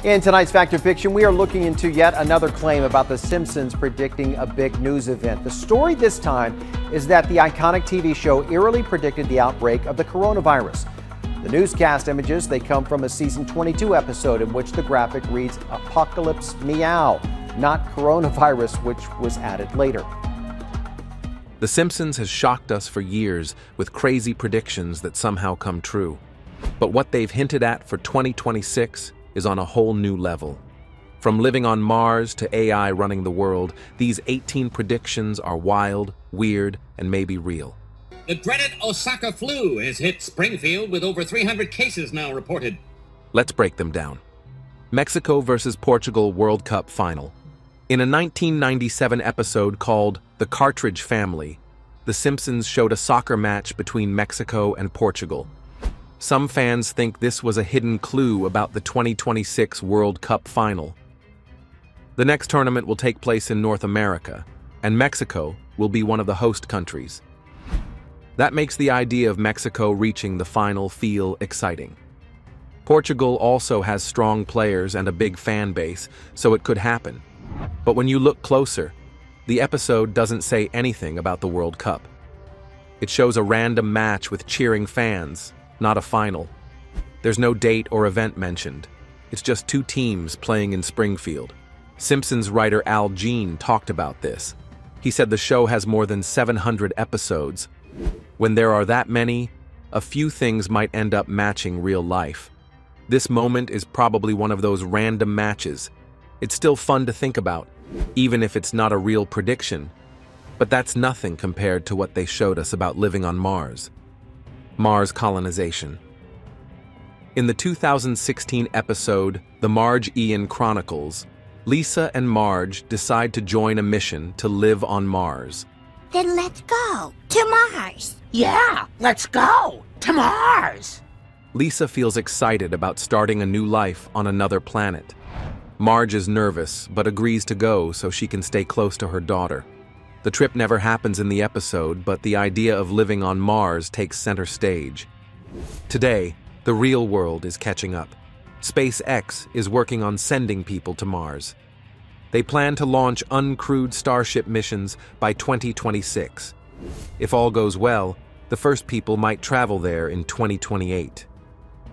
In tonight's Fact or Fiction, we are looking into yet another claim about The Simpsons predicting a big news event. The story this time is that the iconic TV show eerily predicted the outbreak of the coronavirus. The newscast images, they come from a season 22 episode in which the graphic reads Apocalypse Meow, not coronavirus, which was added later. The Simpsons has shocked us for years with crazy predictions that somehow come true. But what they've hinted at for 2026 is on a whole new level. From living on Mars to AI running the world, these 18 predictions are wild, weird, and maybe real. The dreaded Osaka flu has hit Springfield with over 300 cases now reported. Let's break them down. Mexico versus Portugal World Cup final. In a 1997 episode called The Cartridge Family, The Simpsons showed a soccer match between Mexico and Portugal. Some fans think this was a hidden clue about the 2026 World Cup final. The next tournament will take place in North America, and Mexico will be one of the host countries. That makes the idea of Mexico reaching the final feel exciting. Portugal also has strong players and a big fan base, so it could happen. But when you look closer, the episode doesn't say anything about the World Cup. It shows a random match with cheering fans, not a final. There's no date or event mentioned. It's just two teams playing in Springfield. Simpsons writer Al Jean talked about this. He said the show has more than 700 episodes. When there are that many, a few things might end up matching real life. This moment is probably one of those random matches. It's still fun to think about, even if it's not a real prediction. But that's nothing compared to what they showed us about living on Mars. Mars colonization. In the 2016 episode, The Marge Ian Chronicles, Lisa and Marge decide to join a mission to live on Mars. Then let's go to Mars. Yeah, let's go to Mars. Lisa feels excited about starting a new life on another planet. Marge is nervous, but agrees to go so she can stay close to her daughter. The trip never happens in the episode, but the idea of living on Mars takes center stage. Today, the real world is catching up. SpaceX is working on sending people to Mars. They plan to launch uncrewed Starship missions by 2026. If all goes well, the first people might travel there in 2028.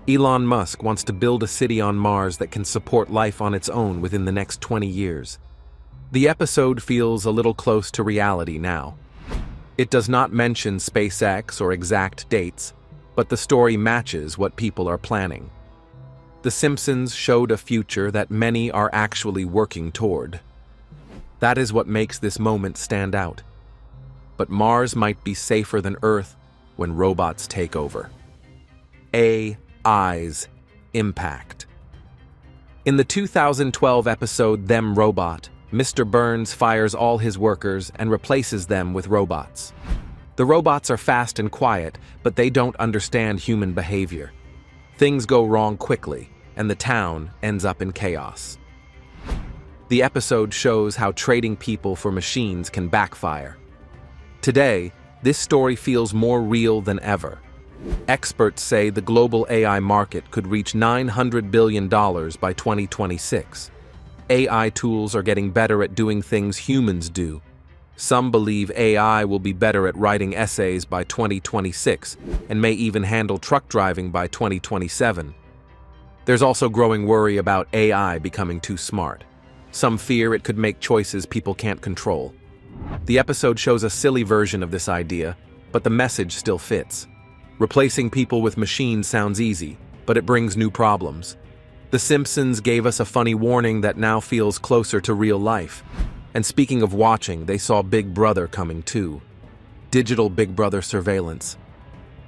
Elon Musk wants to build a city on Mars that can support life on its own within the next 20 years. The episode feels a little close to reality now. It does not mention SpaceX or exact dates, but the story matches what people are planning. The Simpsons showed a future that many are actually working toward. That is what makes this moment stand out. But Mars might be safer than Earth when robots take over. AI's impact. In the 2012 episode Them Robot, Mr. Burns fires all his workers and replaces them with robots. The robots are fast and quiet, but they don't understand human behavior. Things go wrong quickly, and the town ends up in chaos. The episode shows how trading people for machines can backfire. Today, this story feels more real than ever. Experts say the global AI market could reach $900 billion by 2026. AI tools are getting better at doing things humans do. Some believe AI will be better at writing essays by 2026 and may even handle truck driving by 2027. There's also growing worry about AI becoming too smart. Some fear it could make choices people can't control. The episode shows a silly version of this idea, but the message still fits. Replacing people with machines sounds easy, but it brings new problems. The Simpsons gave us a funny warning that now feels closer to real life. And speaking of watching, they saw Big Brother coming too. Digital Big Brother surveillance.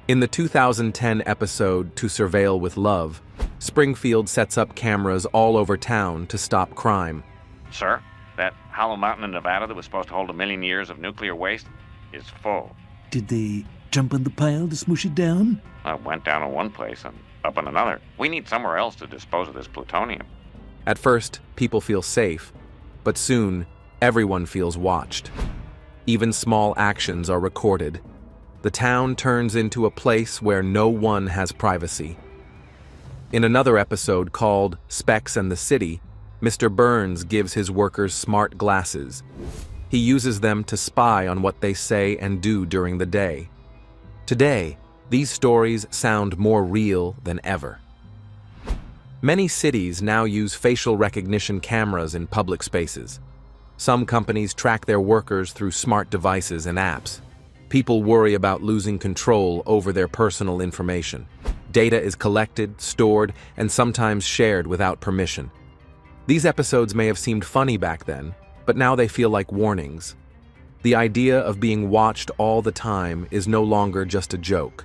In the 2010 episode To Surveil with Love, Springfield sets up cameras all over town to stop crime. Sir, that hollow mountain in Nevada that was supposed to hold 1 million years of nuclear waste is full. Did they jump in the pile to smoosh it down? I went down in one place and up in another. We need somewhere else to dispose of this plutonium. At first, people feel safe, but soon, everyone feels watched. Even small actions are recorded. The town turns into a place where no one has privacy. In another episode called Specs and the City, Mr. Burns gives his workers smart glasses. He uses them to spy on what they say and do during the day. Today, these stories sound more real than ever. Many cities now use facial recognition cameras in public spaces. Some companies track their workers through smart devices and apps. People worry about losing control over their personal information. Data is collected, stored, and sometimes shared without permission. These episodes may have seemed funny back then, but now they feel like warnings. The idea of being watched all the time is no longer just a joke.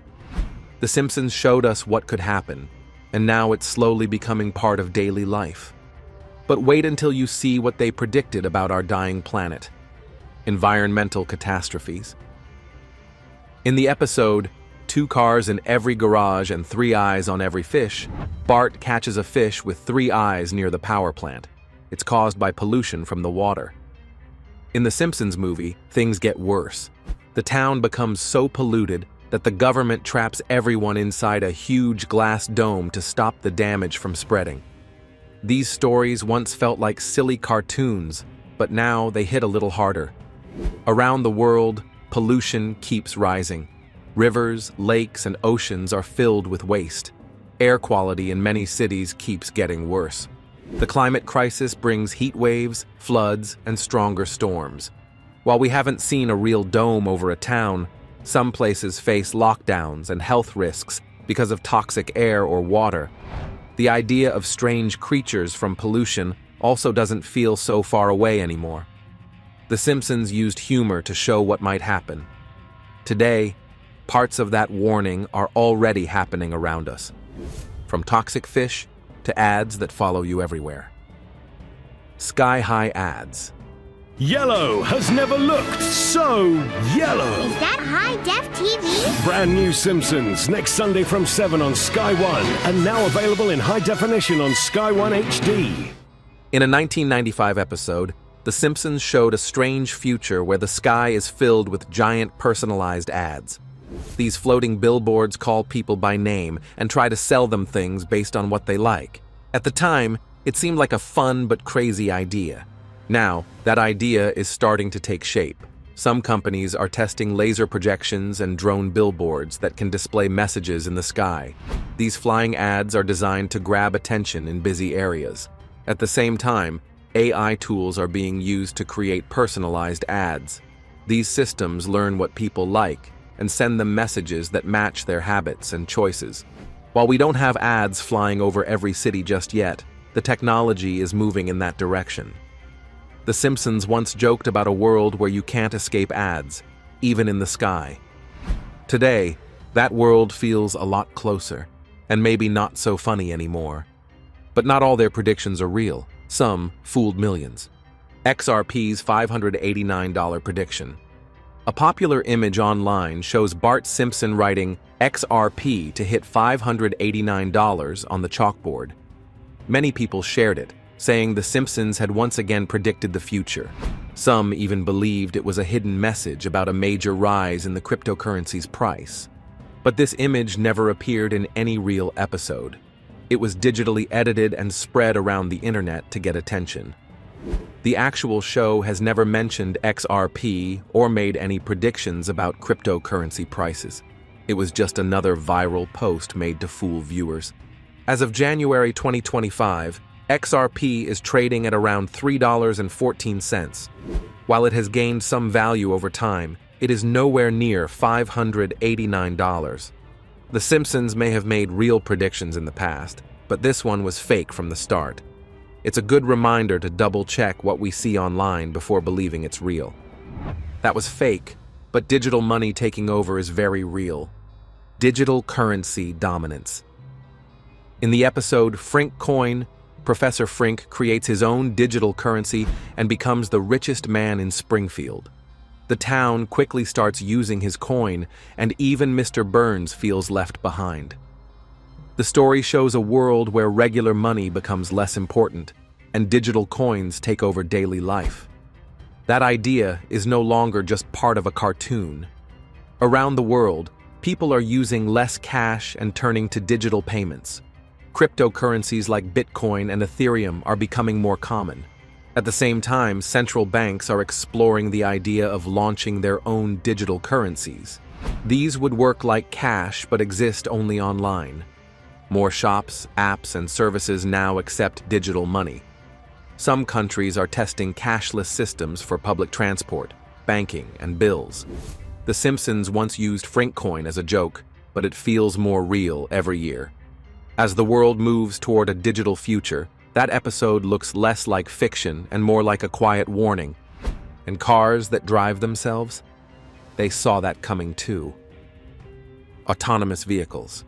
The Simpsons showed us what could happen, and now it's slowly becoming part of daily life. But wait until you see what they predicted about our dying planet. Environmental catastrophes. In the episode, 2 cars in every garage and 3 eyes on every fish, Bart catches a fish with 3 eyes near the power plant. It's caused by pollution from the water. In the Simpsons movie, things get worse. The town becomes so polluted that the government traps everyone inside a huge glass dome to stop the damage from spreading. These stories once felt like silly cartoons, but now they hit a little harder. Around the world, pollution keeps rising. Rivers, lakes, and oceans are filled with waste. Air quality in many cities keeps getting worse. The climate crisis brings heat waves, floods, and stronger storms. While we haven't seen a real dome over a town, some places face lockdowns and health risks because of toxic air or water. The idea of strange creatures from pollution also doesn't feel so far away anymore. The Simpsons used humor to show what might happen. Today, parts of that warning are already happening around us. From toxic fish to ads that follow you everywhere. Skyhigh ads. Yellow has never looked so yellow. Is that high-def TV? Brand new Simpsons next Sunday from 7 on Sky One, and now available in high definition on Sky One HD. In a 1995 episode, The Simpsons showed a strange future where the sky is filled with giant personalized ads. These floating billboards call people by name and try to sell them things based on what they like. At the time, it seemed like a fun but crazy idea. Now, that idea is starting to take shape. Some companies are testing laser projections and drone billboards that can display messages in the sky. These flying ads are designed to grab attention in busy areas. At the same time, AI tools are being used to create personalized ads. These systems learn what people like and send them messages that match their habits and choices. While we don't have ads flying over every city just yet, the technology is moving in that direction. The Simpsons once joked about a world where you can't escape ads, even in the sky. Today, that world feels a lot closer, and maybe not so funny anymore. But not all their predictions are real. Some fooled millions. XRP's $589 prediction. A popular image online shows Bart Simpson writing XRP to hit $589 on the chalkboard. Many people shared it, saying The Simpsons had once again predicted the future. Some even believed it was a hidden message about a major rise in the cryptocurrency's price. But this image never appeared in any real episode. It was digitally edited and spread around the internet to get attention. The actual show has never mentioned XRP or made any predictions about cryptocurrency prices. It was just another viral post made to fool viewers. As of January 2025, XRP is trading at around $3.14. While it has gained some value over time, it is nowhere near $589. The Simpsons may have made real predictions in the past, but this one was fake from the start. It's a good reminder to double-check what we see online before believing it's real. That was fake, but digital money taking over is very real. Digital currency dominance. In the episode Frink Coin, Professor Frink creates his own digital currency and becomes the richest man in Springfield. The town quickly starts using his coin, and even Mr. Burns feels left behind. The story shows a world where regular money becomes less important, and digital coins take over daily life. That idea is no longer just part of a cartoon. Around the world, people are using less cash and turning to digital payments. Cryptocurrencies like Bitcoin and Ethereum are becoming more common. At the same time, central banks are exploring the idea of launching their own digital currencies. These would work like cash but exist only online. More shops, apps, and services now accept digital money. Some countries are testing cashless systems for public transport, banking, and bills. The Simpsons once used Frinkcoin as a joke, but it feels more real every year. As the world moves toward a digital future, that episode looks less like fiction and more like a quiet warning. And cars that drive themselves? They saw that coming too. Autonomous vehicles.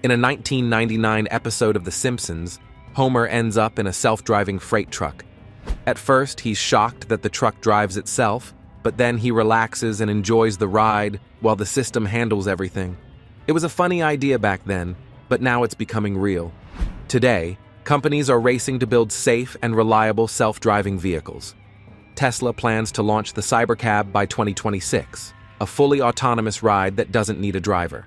In a 1999 episode of The Simpsons, Homer ends up in a self-driving freight truck. At first, he's shocked that the truck drives itself, but then he relaxes and enjoys the ride while the system handles everything. It was a funny idea back then, but now it's becoming real. Today, companies are racing to build safe and reliable self-driving vehicles. Tesla plans to launch the Cybercab by 2026, a fully autonomous ride that doesn't need a driver.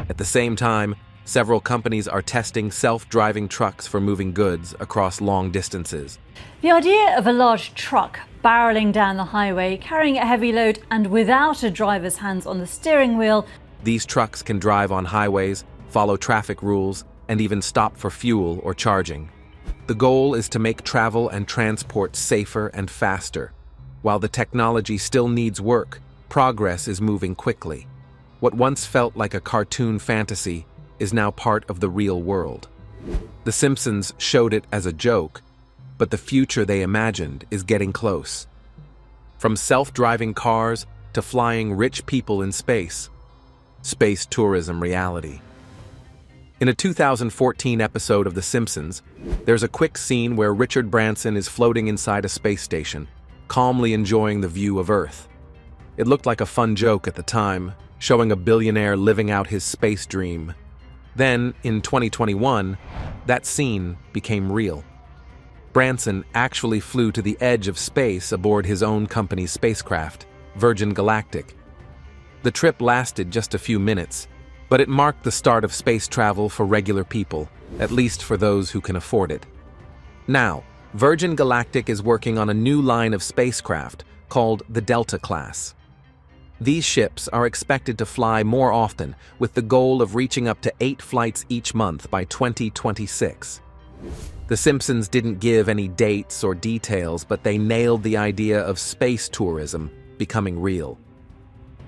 At the same time, several companies are testing self-driving trucks for moving goods across long distances. The idea of a large truck barreling down the highway, carrying a heavy load and without a driver's hands on the steering wheel. These trucks can drive on highways, follow traffic rules, and even stop for fuel or charging. The goal is to make travel and transport safer and faster. While the technology still needs work, progress is moving quickly. What once felt like a cartoon fantasy is now part of the real world. The Simpsons showed it as a joke, but the future they imagined is getting close. From self-driving cars to flying rich people in space. Space tourism reality. In a 2014 episode of The Simpsons, there's a quick scene where Richard Branson is floating inside a space station, calmly enjoying the view of Earth. It looked like a fun joke at the time, showing a billionaire living out his space dream. Then, in 2021, that scene became real. Branson actually flew to the edge of space aboard his own company's spacecraft, Virgin Galactic. The trip lasted just a few minutes, but it marked the start of space travel for regular people, at least for those who can afford it. Now, Virgin Galactic is working on a new line of spacecraft called the Delta class. These ships are expected to fly more often, with the goal of reaching up to 8 flights each month by 2026. The Simpsons didn't give any dates or details, but they nailed the idea of space tourism becoming real.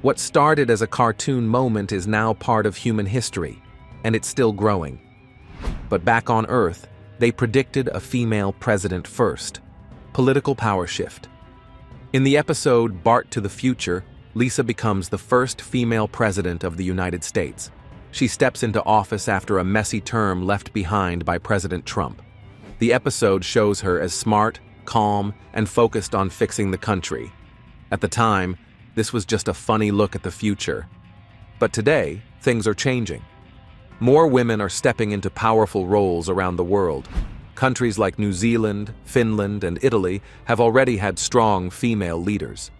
What started as a cartoon moment is now part of human history, and it's still growing. But back on Earth, they predicted a female president first. Political power shift. In the episode Bart to the Future, Lisa becomes the first female president of the United States. She steps into office after a messy term left behind by President Trump. The episode shows her as smart, calm, and focused on fixing the country. At the time, this was just a funny look at the future. But today, things are changing. More women are stepping into powerful roles around the world. Countries like New Zealand, Finland, and Italy have already had strong female leaders.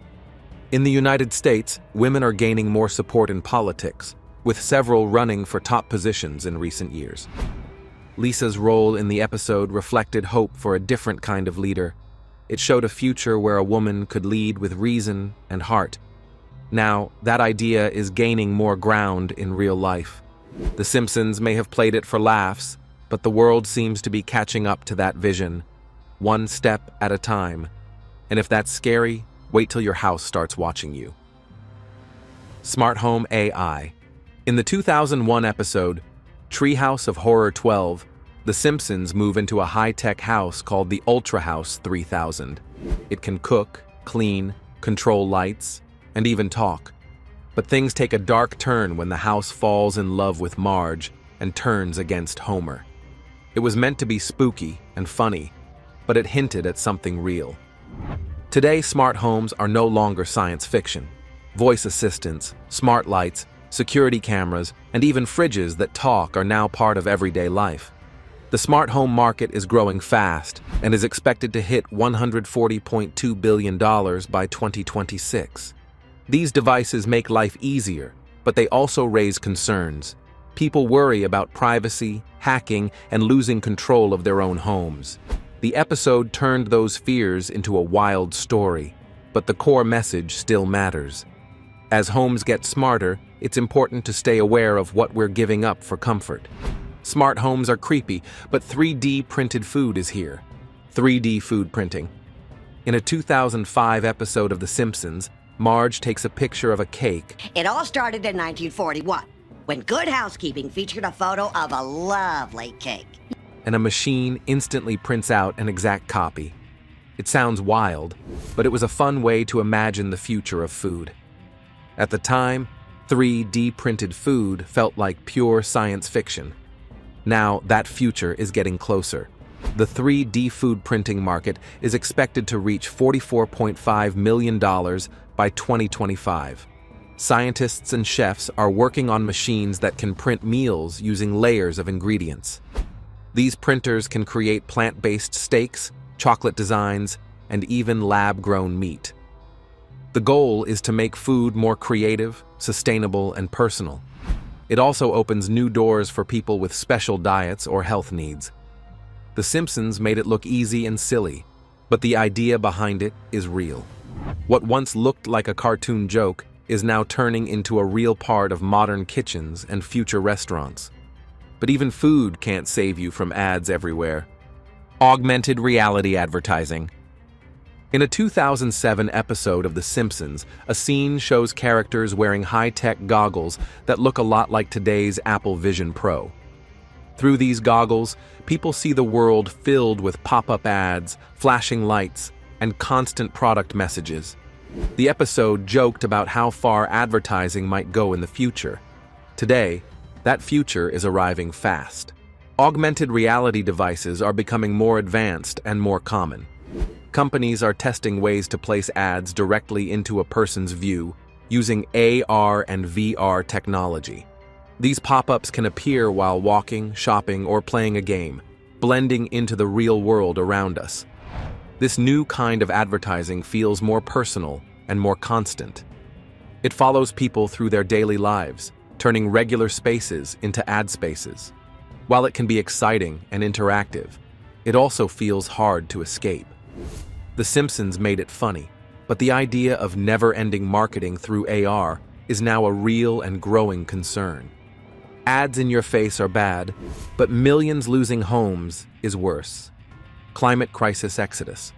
In the United States, women are gaining more support in politics, with several running for top positions in recent years. Lisa's role in the episode reflected hope for a different kind of leader. It showed a future where a woman could lead with reason and heart. Now, that idea is gaining more ground in real life. The Simpsons may have played it for laughs, but the world seems to be catching up to that vision, one step at a time. And if that's scary, wait till your house starts watching you. Smart Home AI. In the 2001 episode, Treehouse of Horror 12, The Simpsons move into a high-tech house called the Ultra House 3000. It can cook, clean, control lights, and even talk. But things take a dark turn when the house falls in love with Marge and turns against Homer. It was meant to be spooky and funny, but it hinted at something real. Today, smart homes are no longer science fiction. Voice assistants, smart lights, security cameras, and even fridges that talk are now part of everyday life. The smart home market is growing fast and is expected to hit $140.2 billion by 2026. These devices make life easier, but they also raise concerns. People worry about privacy, hacking, and losing control of their own homes. The episode turned those fears into a wild story, but the core message still matters. As homes get smarter, it's important to stay aware of what we're giving up for comfort. Smart homes are creepy, but 3D printed food is here. 3D food printing. In a 2005 episode of The Simpsons, Marge takes a picture of a cake. It all started in 1941, when Good Housekeeping featured a photo of a lovely cake. And a machine instantly prints out an exact copy. It sounds wild, but it was a fun way to imagine the future of food. At the time, 3D printed food felt like pure science fiction. Now, that future is getting closer. The 3D food printing market is expected to reach $44.5 million by 2025. Scientists and chefs are working on machines that can print meals using layers of ingredients. These printers can create plant-based steaks, chocolate designs, and even lab-grown meat. The goal is to make food more creative, sustainable, and personal. It also opens new doors for people with special diets or health needs. The Simpsons made it look easy and silly, but the idea behind it is real. What once looked like a cartoon joke is now turning into a real part of modern kitchens and future restaurants. But even food can't save you from ads everywhere. Augmented reality advertising. In a 2007 episode of The Simpsons, a scene shows characters wearing high-tech goggles that look a lot like today's Apple Vision Pro. Through these goggles, people see the world filled with pop-up ads, flashing lights, and constant product messages. The episode joked about how far advertising might go in the future. Today, that future is arriving fast. Augmented reality devices are becoming more advanced and more common. Companies are testing ways to place ads directly into a person's view using AR and VR technology. These pop-ups can appear while walking, shopping, or playing a game, blending into the real world around us. This new kind of advertising feels more personal and more constant. It follows people through their daily lives, turning regular spaces into ad spaces. While it can be exciting and interactive, it also feels hard to escape. The Simpsons made it funny, but the idea of never-ending marketing through AR is now a real and growing concern. Ads in your face are bad, but millions losing homes is worse. Climate crisis exodus.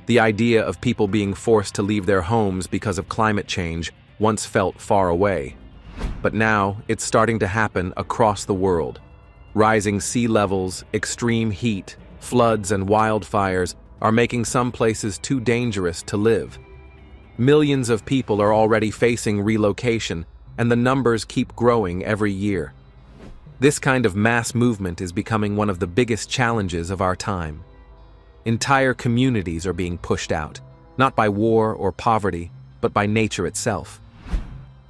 The idea of people being forced to leave their homes because of climate change once felt far away. But now it's starting to happen across the world. Rising sea levels, extreme heat, floods, and wildfires are making some places too dangerous to live. Millions of people are already facing relocation, and the numbers keep growing every year. This kind of mass movement is becoming one of the biggest challenges of our time. Entire communities are being pushed out, not by war or poverty, but by nature itself.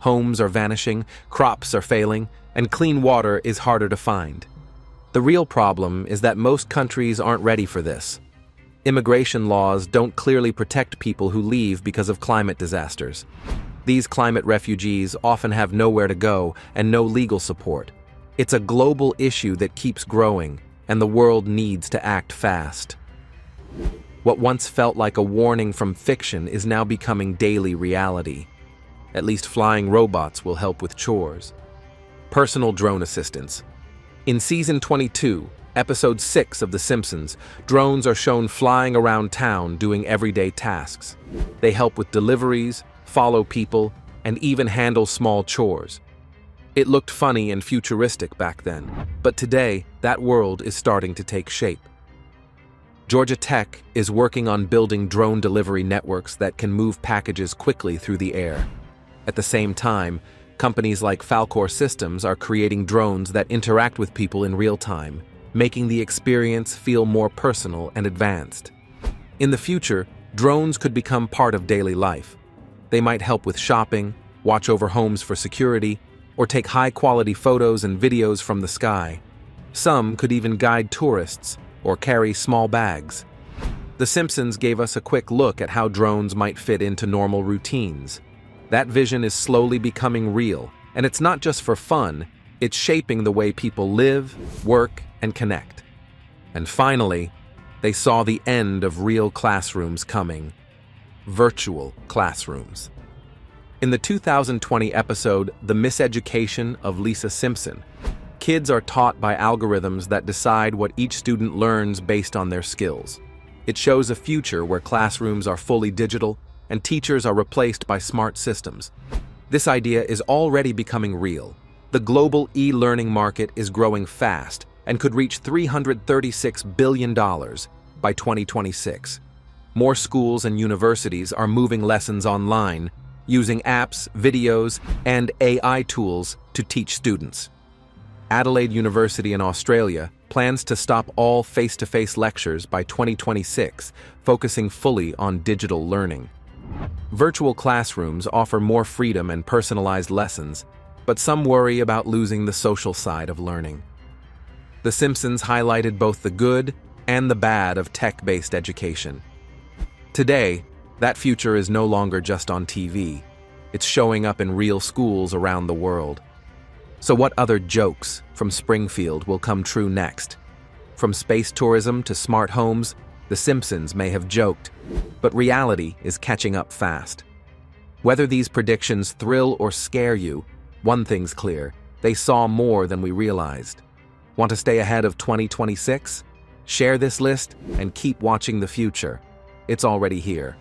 Homes are vanishing, crops are failing, and clean water is harder to find. The real problem is that most countries aren't ready for this. Immigration laws don't clearly protect people who leave because of climate disasters. These climate refugees often have nowhere to go and no legal support. It's a global issue that keeps growing, and the world needs to act fast. What once felt like a warning from fiction is now becoming daily reality. At least flying robots will help with chores. Personal drone assistance. In Season 22, Episode 6 of The Simpsons, drones are shown flying around town doing everyday tasks. They help with deliveries, follow people, and even handle small chores. It looked funny and futuristic back then, but today, that world is starting to take shape. Georgia Tech is working on building drone delivery networks that can move packages quickly through the air. At the same time, companies like Falcor Systems are creating drones that interact with people in real time, making the experience feel more personal and advanced. In the future, drones could become part of daily life. They might help with shopping, watch over homes for security, or take high-quality photos and videos from the sky. Some could even guide tourists or carry small bags. The Simpsons gave us a quick look at how drones might fit into normal routines. That vision is slowly becoming real, and it's not just for fun, It's shaping the way people live, work, and connect. And finally, they saw the end of real classrooms coming. Virtual classrooms. In the 2020 episode, The Miseducation of Lisa Simpson, kids are taught by algorithms that decide what each student learns based on their skills. It shows a future where classrooms are fully digital and teachers are replaced by smart systems. This idea is already becoming real. The global e-learning market is growing fast and could reach $336 billion by 2026. More schools and universities are moving lessons online, using apps, videos, and AI tools to teach students. Adelaide University in Australia plans to stop all face-to-face lectures by 2026, focusing fully on digital learning. Virtual classrooms offer more freedom and personalized lessons, but some worry about losing the social side of learning. The Simpsons highlighted both the good and the bad of tech-based education. Today, that future is no longer just on TV. It's showing up in real schools around the world. So what other jokes from Springfield will come true next? From space tourism to smart homes, The Simpsons may have joked, but reality is catching up fast. Whether these predictions thrill or scare you, one thing's clear: they saw more than we realized. Want to stay ahead of 2026? Share this list and keep watching the future. It's already here.